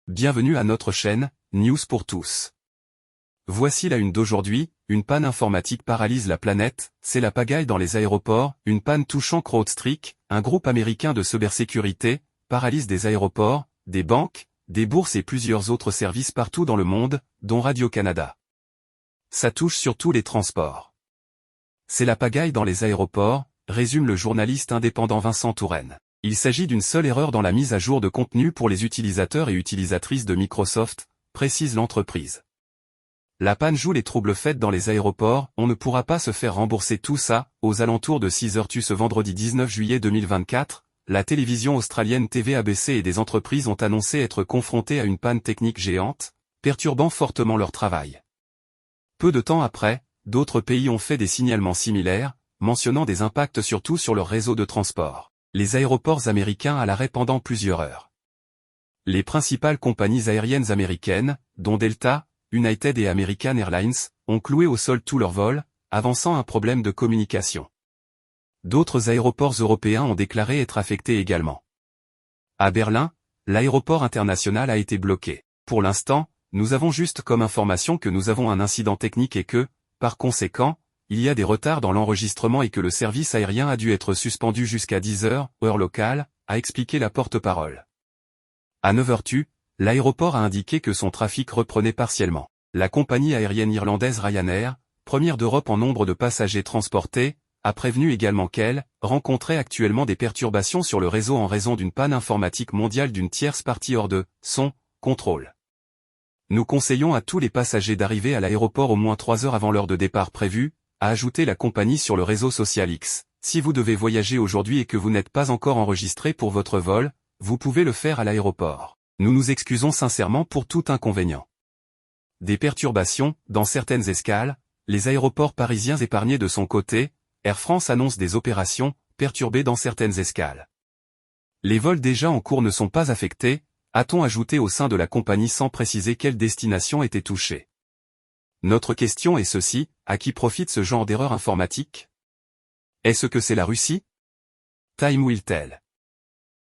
Bienvenue à notre chaîne, News pour tous. Voici la une d'aujourd'hui, une panne informatique paralyse la planète, c'est la pagaille dans les aéroports, une panne touchant CrowdStrike, un groupe américain de cybersécurité, paralyse des aéroports, des banques, des bourses et plusieurs autres services partout dans le monde, dont Radio-Canada. Ça touche surtout les transports. C'est la pagaille dans les aéroports, résume le journaliste indépendant Vincent Touraine. Il s'agit d'une seule erreur dans la mise à jour de contenu pour les utilisateurs et utilisatrices de Microsoft, précise l'entreprise. La panne joue les troubles faits dans les aéroports, on ne pourra pas se faire rembourser tout ça, aux alentours de 6h ce vendredi 19 juillet 2024, la télévision australienne TV ABC et des entreprises ont annoncé être confrontées à une panne technique géante, perturbant fortement leur travail. Peu de temps après, d'autres pays ont fait des signalements similaires, mentionnant des impacts surtout sur leur réseau de transport. Les aéroports américains à l'arrêt pendant plusieurs heures. Les principales compagnies aériennes américaines, dont Delta, United et American Airlines, ont cloué au sol tous leurs vols, avançant un problème de communication. D'autres aéroports européens ont déclaré être affectés également. À Berlin, l'aéroport international a été bloqué. Pour l'instant, nous avons juste comme information que nous avons un incident technique et que, par conséquent, il y a des retards dans l'enregistrement et que le service aérien a dû être suspendu jusqu'à 10h, heure locale, a expliqué la porte-parole. À 9h, l'aéroport a indiqué que son trafic reprenait partiellement. La compagnie aérienne irlandaise Ryanair, première d'Europe en nombre de passagers transportés, a prévenu également qu'elle rencontrait actuellement des perturbations sur le réseau en raison d'une panne informatique mondiale d'une tierce partie hors de son contrôle. Nous conseillons à tous les passagers d'arriver à l'aéroport au moins 3 heures avant l'heure de départ prévue, a ajouté la compagnie sur le réseau social X. Si vous devez voyager aujourd'hui et que vous n'êtes pas encore enregistré pour votre vol, vous pouvez le faire à l'aéroport. Nous nous excusons sincèrement pour tout inconvénient. Des perturbations, dans certaines escales, les aéroports parisiens épargnés de son côté, Air France annonce des opérations, perturbées dans certaines escales. Les vols déjà en cours ne sont pas affectés, a-t-on ajouté au sein de la compagnie sans préciser quelle destination était touchée. Notre question est ceci, à qui profite ce genre d'erreur informatique? Est-ce que c'est la Russie? Time will tell.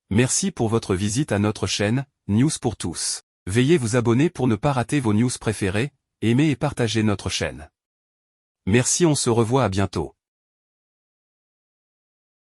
Merci pour votre visite à notre chaîne, News pour tous. Veuillez vous abonner pour ne pas rater vos news préférées, aimez et partagez notre chaîne. Merci, on se revoit à bientôt.